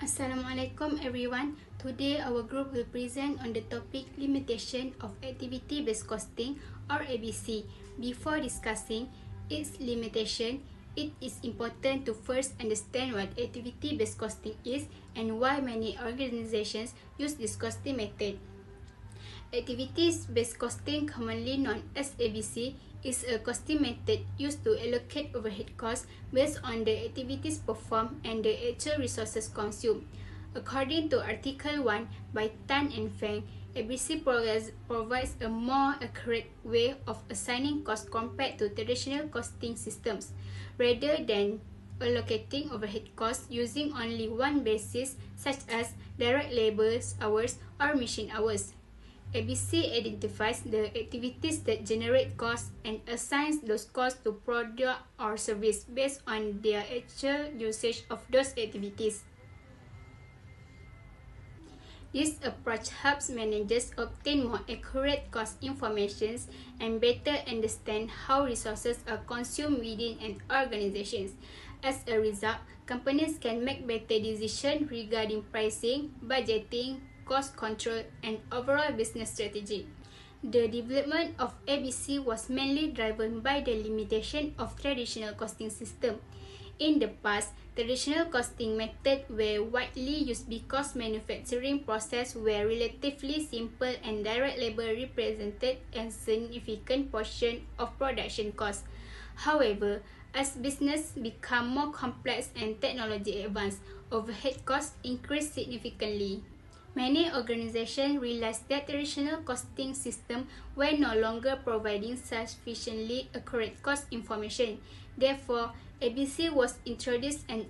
Assalamualaikum everyone. Today our group will present on the topic limitation of activity-based costing or ABC. Before discussing its limitation, it is important to first understand what activity-based costing is and why many organizations use this costing method. Activities-based costing, commonly known as ABC, is a costing method used to allocate overhead costs based on the activities performed and the actual resources consumed. According to Article 1 by Tan and Feng, ABC provides a more accurate way of assigning costs compared to traditional costing systems, rather than allocating overhead costs using only one basis, such as direct labor hours or machine hours. ABC identifies the activities that generate costs and assigns those costs to product or service based on their actual usage of those activities. This approach helps managers obtain more accurate cost information and better understand how resources are consumed within an organization. As a result, companies can make better decisions regarding pricing, budgeting, cost control, and overall business strategy. The development of ABC was mainly driven by the limitation of traditional costing system. In the past, traditional costing methods were widely used because manufacturing processes were relatively simple and direct labor represented a significant portion of production costs. However, as business became more complex and technology advanced, overhead costs increased significantly. Many organizations realized that traditional costing systems were no longer providing sufficiently accurate cost information. Therefore, ABC was introduced as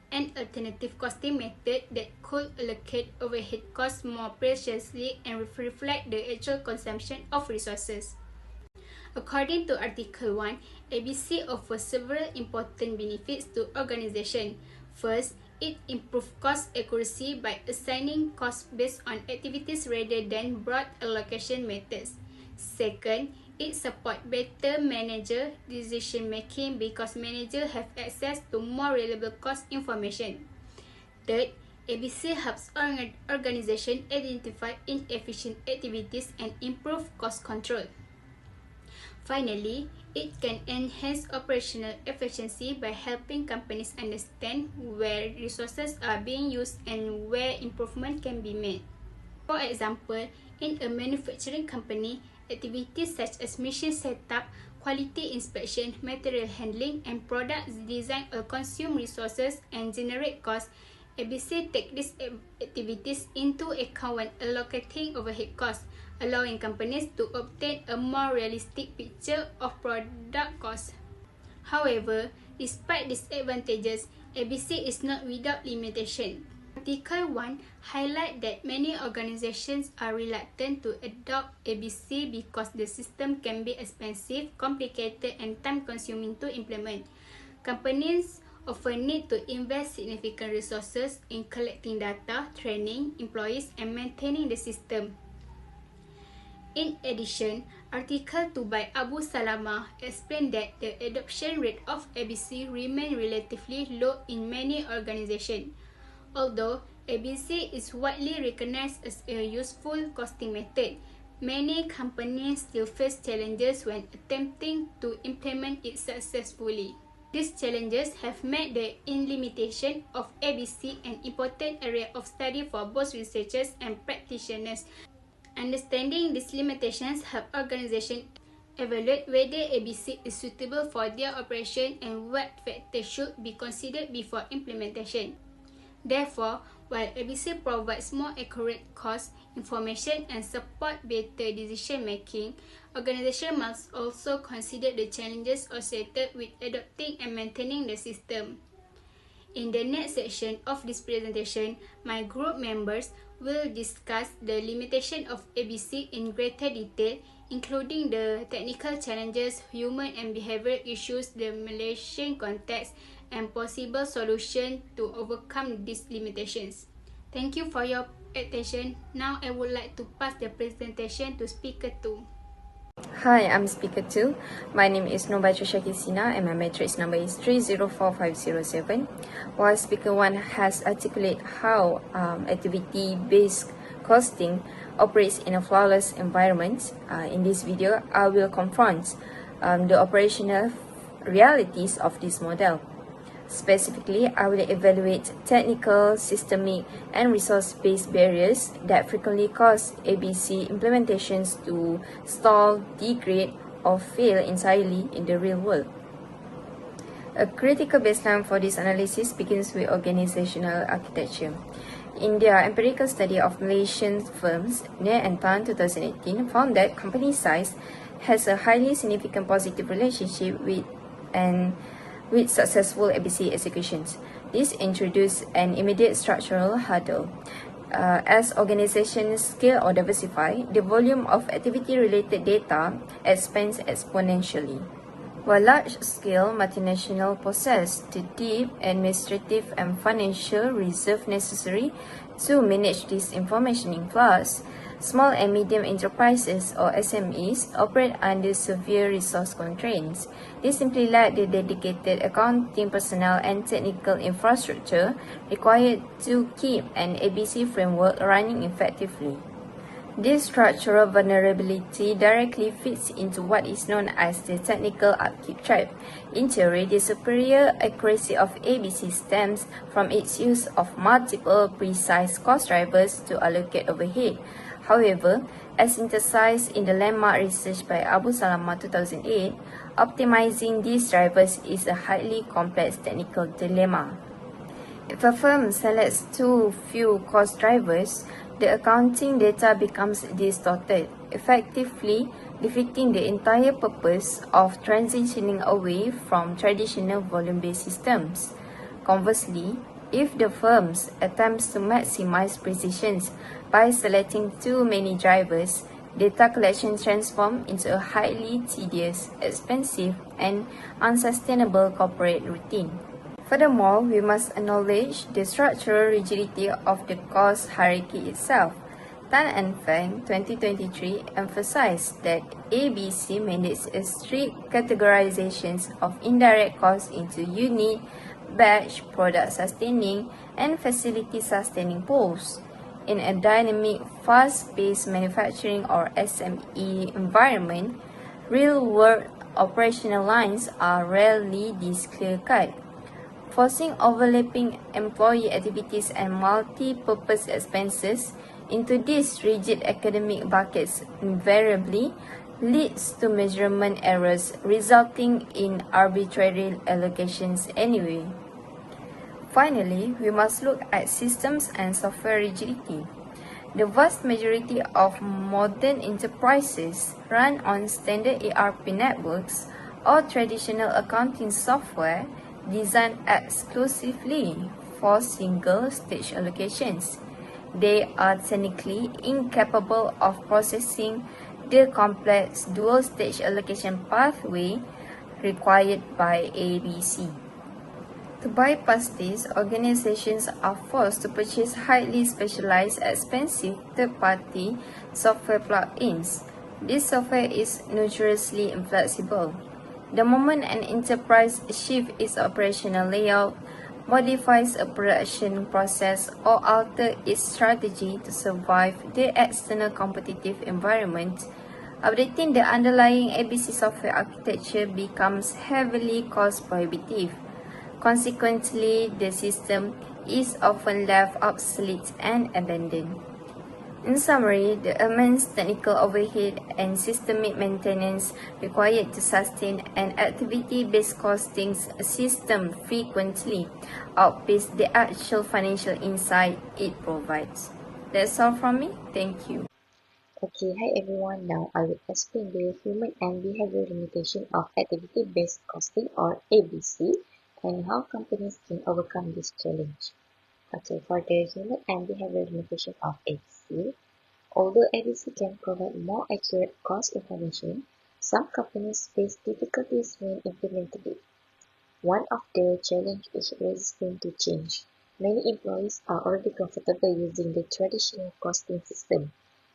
an alternative costing method that could allocate overhead costs more precisely and reflect the actual consumption of resources. According to Article 1, ABC offers several important benefits to organizations. First, it improves cost accuracy by assigning costs based on activities rather than broad allocation methods. Second, it supports better manager decision-making because managers have access to more reliable cost information. Third, ABC helps organizations identify inefficient activities and improve cost control. Finally, it can enhance operational efficiency by helping companies understand where resources are being used and where improvement can be made. For example, in a manufacturing company, activities such as machine setup, quality inspection, material handling, and product design all consume resources and generate costs. ABC takes these activities into account when allocating overhead costs, allowing companies to obtain a more realistic picture of product costs. However, despite these advantages, ABC is not without limitation. Article 1 highlights that many organizations are reluctant to adopt ABC because the system can be expensive, complicated, and time-consuming to implement. Companies often need to invest significant resources in collecting data, training employees, and maintaining the system. In addition, Article 2 by Abu Salama explained that the adoption rate of ABC remains relatively low in many organizations. Although ABC is widely recognized as a useful costing method, many companies still face challenges when attempting to implement it successfully. These challenges have made the limitation of ABC an important area of study for both researchers and practitioners. Understanding these limitations help organizations evaluate whether ABC is suitable for their operation and what factors should be considered before implementation. Therefore, while ABC provides more accurate cost information and support better decision-making, organizations must also consider the challenges associated with adopting and maintaining the system. In the next section of this presentation, my group members will discuss the limitation of ABC in greater detail, including the technical challenges, human and behavioral issues, the Malaysian context, and possible solutions to overcome these limitations. Thank you for your attention. Now I would like to pass the presentation to speaker 2. Hi, I'm speaker 2. My name is Nobacho Shakisina and my matrix number is 304507. While speaker 1 has articulated how activity-based costing operates in a flawless environment, in this video, I will confront the operational realities of this model. Specifically, I will evaluate technical, systemic, and resource-based barriers that frequently cause ABC implementations to stall, degrade, or fail entirely in the real world. A critical baseline for this analysis begins with organizational architecture. In their empirical study of Malaysian firms, near and Tan 2018 found that company size has a highly significant positive relationship with successful ABC executions. This introduced an immediate structural hurdle. As organizations scale or diversify, the volume of activity-related data expands exponentially. While large-scale multinationals possess the deep administrative and financial reserve necessary to manage this information influx, small and medium enterprises or SMEs operate under severe resource constraints. They simply lack the dedicated accounting personnel and technical infrastructure required to keep an ABC framework running effectively. This structural vulnerability directly fits into what is known as the technical upkeep trap. In theory, the superior accuracy of ABC stems from its use of multiple precise cost drivers to allocate overhead. However, as synthesized in the landmark research by Abu Salama 2008, optimizing these drivers is a highly complex technical dilemma. If a firm selects too few cost drivers, the accounting data becomes distorted, effectively defeating the entire purpose of transitioning away from traditional volume-based systems. Conversely, if the firm attempts to maximize precision by selecting too many drivers, data collection transforms into a highly tedious, expensive, and unsustainable corporate routine. Furthermore, we must acknowledge the structural rigidity of the cost hierarchy itself. Tan and Feng 2023 emphasized that ABC mandates a strict categorization of indirect costs into unit, batch, product sustaining, and facility sustaining pools. In a dynamic, fast-paced manufacturing or SME environment, real-world operational lines are rarely this clear-cut. Forcing overlapping employee activities and multi-purpose expenses into these rigid academic buckets invariably leads to measurement errors, resulting in arbitrary allocations anyway. Finally, we must look at systems and software rigidity. The vast majority of modern enterprises run on standard ERP networks or traditional accounting software designed exclusively for single-stage allocations. They are technically incapable of processing the complex dual-stage allocation pathway required by ABC. To bypass this, organizations are forced to purchase highly specialized, expensive third-party software plugins. This software is notoriously inflexible. The moment an enterprise shifts its operational layout, modifies a production process, or alters its strategy to survive the external competitive environment, updating the underlying ABC software architecture becomes heavily cost prohibitive. Consequently, the system is often left obsolete and abandoned. In summary, the immense technical overhead and systemic maintenance required to sustain an activity-based costing system frequently outpace the actual financial insight it provides. That's all from me. Thank you. Okay, hi everyone. Now I will explain the human and behavior limitation of activity-based costing or ABC and how companies can overcome this challenge. Okay, for the human and behavior limitation of ABC, although ABC can provide more accurate cost information, some companies face difficulties when implementing it. One of the challenges is resistance to change. Many employees are already comfortable using the traditional costing system.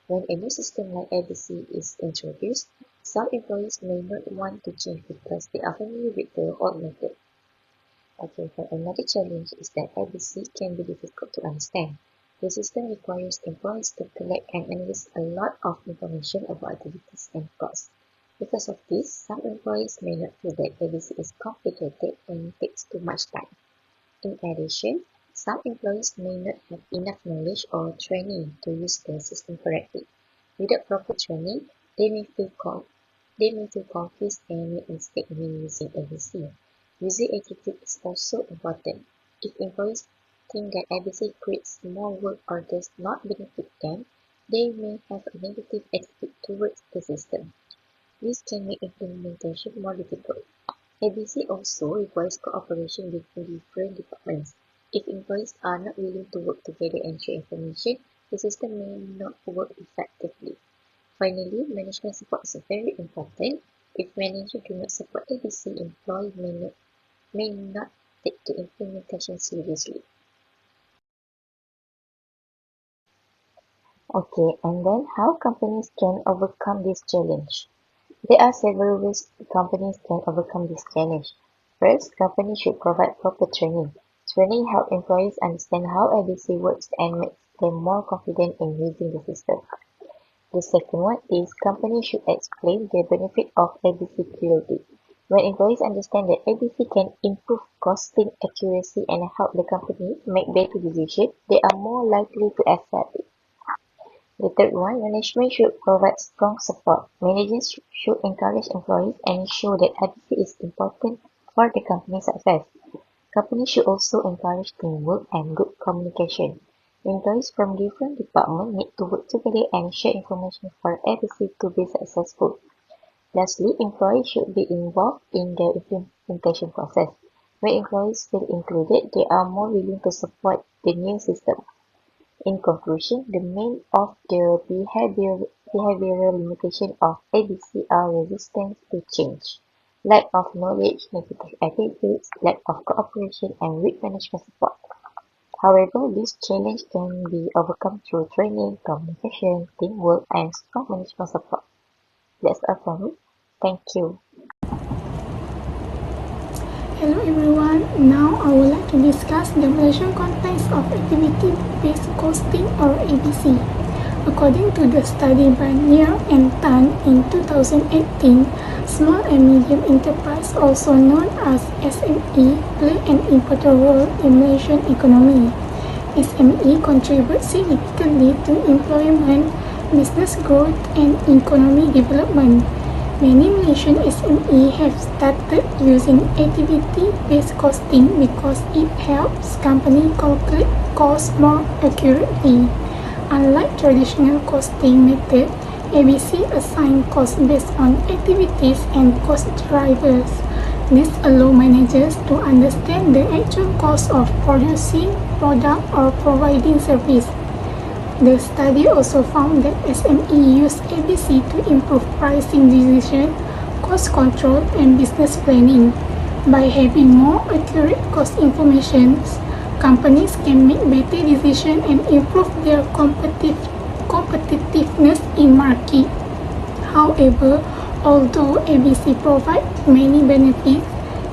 When a new system like ABC is introduced, Some employees may not want to change because they are familiar with the old method. Okay, but another challenge is that ABC can be difficult to understand. The system requires employees to collect and analyze a lot of information about activities and costs. Because of this, some employees may not feel that ABC is complicated and takes too much time. In addition, some employees may not have enough knowledge or training to use the system correctly. Without proper training, they may feel confused and make mistakes when using ABC. User attitude is also important. If employees think that ABC creates more work or does not benefit them, they may have a negative attitude towards the system. This can make implementation more difficult. ABC also requires cooperation between different departments. If employees are not willing to work together and share information, the system may not work effectively. Finally, management support is very important. If managers do not support ABC, employees may not take the implementation seriously. Okay, and then how companies can overcome this challenge? There are several ways companies can overcome this challenge. First, companies should provide proper training. Training helps employees understand how ABC works and makes them more confident in using the system. The second one is companies should explain the benefit of ABC clearly. When employees understand that ABC can improve costing accuracy and help the company make better decisions, they are more likely to accept it. The third one, management should provide strong support. Managers should encourage employees and show that ABC is important for the company's success. Companies should also encourage teamwork and good communication. Employees from different departments need to work together and share information for ABC to be successful. Lastly, employees should be involved in the implementation process. When employees feel included, they are more willing to support the new system. In conclusion, the main of the behavioral limitation of ABC are resistance to change, lack of knowledge, negative attitudes, lack of cooperation, and weak management support. However, this challenge can be overcome through training, communication, teamwork, and strong management support. That's all from me. Thank you. Hello everyone, now I would like to discuss the Malaysian context of activity-based costing or ABC. According to the study by Nier and Tan in 2018, small and medium enterprise, also known as SME, play an important role in Malaysian economy. SME contribute significantly to employment, business growth, and economic development. Many Malaysian SME have started using activity-based costing because it helps companies calculate costs more accurately. Unlike traditional costing method, ABC assigns costs based on activities and cost drivers. This allows managers to understand the actual cost of producing product or providing service. The study also found that SME use ABC to improve pricing decision, cost control, and business planning. By having more accurate cost information, companies can make better decisions and improve their competitiveness in market. However, although ABC provides many benefits,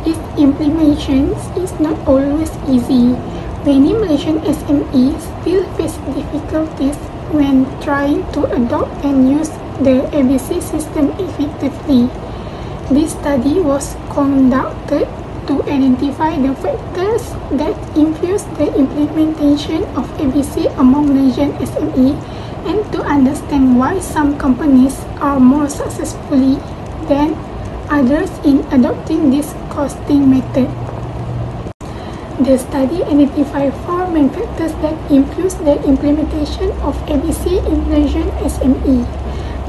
its implementation is not always easy. Many Malaysian SMEs still face difficulties when trying to adopt and use the ABC system effectively. This study was conducted to identify the factors that influence the implementation of ABC among Malaysian SME and to understand why some companies are more successfully than others in adopting this costing method. The study identified four main factors that influence the implementation of ABC in Malaysian SME.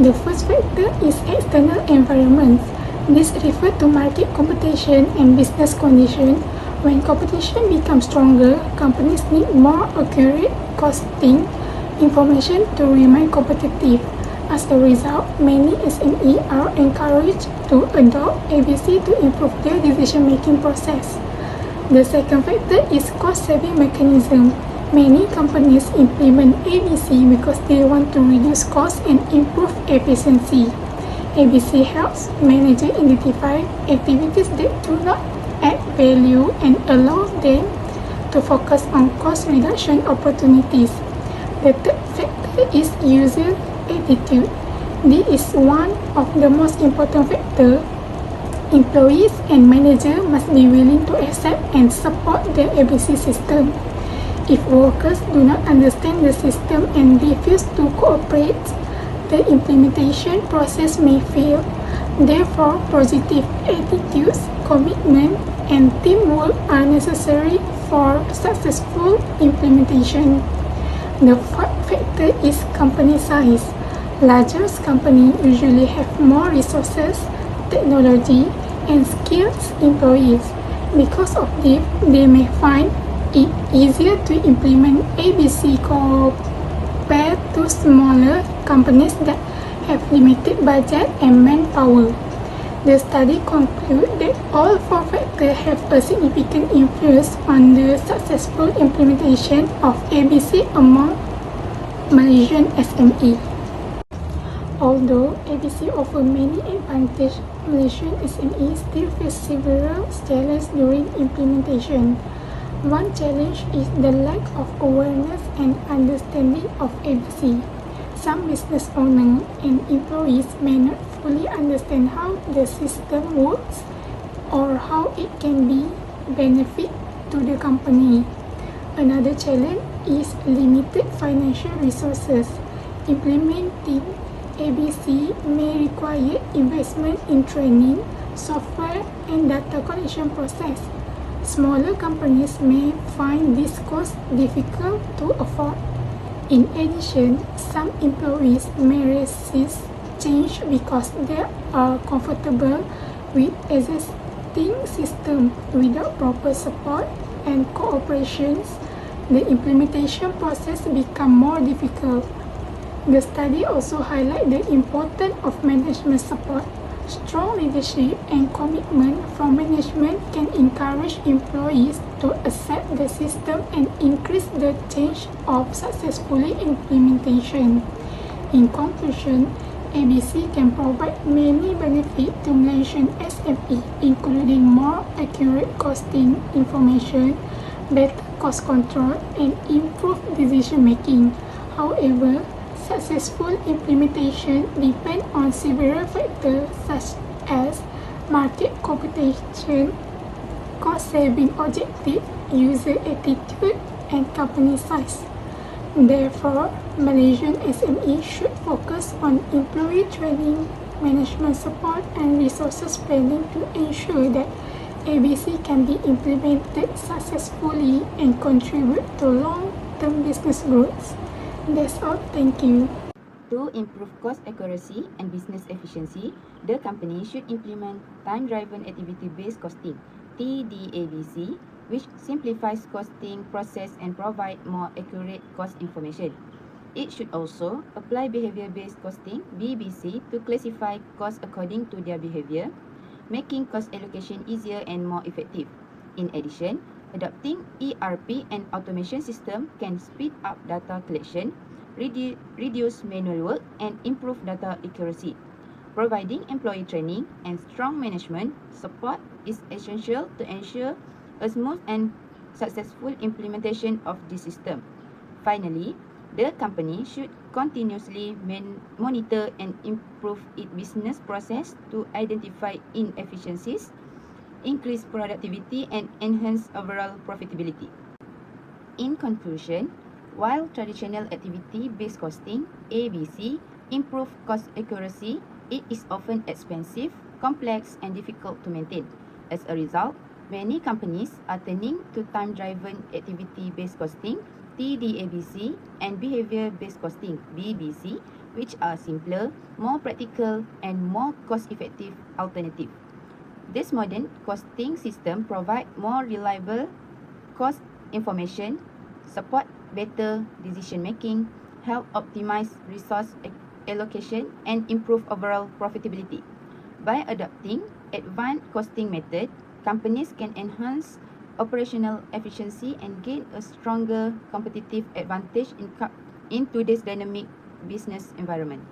The first factor is external environment. This refers to market competition and business conditions. When competition becomes stronger, companies need more accurate costing information to remain competitive. As a result, many SME are encouraged to adopt ABC to improve their decision-making process. The second factor is cost-saving mechanism. Many companies implement ABC because they want to reduce costs and improve efficiency. ABC helps managers identify activities that do not add value and allows them to focus on cost reduction opportunities. The third factor is user attitude. This is one of the most important factors. Employees and managers must be willing to accept and support the ABC system. If workers do not understand the system and refuse to cooperate, the implementation process may fail. Therefore, positive attitudes, commitment, and teamwork are necessary for successful implementation. The fourth factor is company size. Larger companies usually have more resources, technology, and skilled employees. Because of this, they may find it easier to implement ABC compared to smaller companies that have limited budget and manpower. The study concludes that all four factors have a significant influence on the successful implementation of ABC among Malaysian SME. Although ABC offers many advantages, Malaysian SMEs still face several challenges during implementation. One challenge is the lack of awareness and understanding of ABC. Some business owners and employees may not fully understand how the system works or how it can be benefit to the company. Another challenge is limited financial resources. Implementing ABC may require investment in training, software, and data collection process. Smaller companies may find this cost difficult to afford. In addition, some employees may resist change because they are comfortable with existing systems. Without proper support and cooperation, the implementation process becomes more difficult. The study also highlights the importance of management support. Strong leadership and commitment from management can encourage employees to accept the system and increase the chance of successfully implementation. In conclusion, ABC can provide many benefits to Malaysian SME, including more accurate costing information, better cost control, and improved decision making. However, successful implementation depends on several factors such as market competition, cost-saving objective, user attitude, and company size. Therefore, Malaysian SME should focus on employee training, management support, and resources planning to ensure that ABC can be implemented successfully and contribute to long-term business growth. That's all. Thank you. To improve cost accuracy and business efficiency, the company should implement time-driven activity-based costing, TDABC, which simplifies costing process and provide more accurate cost information. It should also apply behavior-based costing, BBC, to classify costs according to their behavior, making cost allocation easier and more effective. In addition, adopting ERP and automation system can speed up data collection, reduce manual work, and improve data accuracy. Providing employee training and strong management support is essential to ensure a smooth and successful implementation of the system. Finally, the company should continuously monitor and improve its business process to identify inefficiencies, increase productivity, and enhance overall profitability. In conclusion, while traditional activity-based costing, ABC, improve cost accuracy, it is often expensive, complex, and difficult to maintain. As a result, many companies are turning to time-driven activity-based costing, TDABC, and behavior-based costing, BBC, which are simpler, more practical, and more cost-effective alternatives. This modern costing system provides more reliable cost information, support better decision making, help optimize resource allocation, and improve overall profitability. By adopting advanced costing method, companies can enhance operational efficiency and gain a stronger competitive advantage in today's dynamic business environment.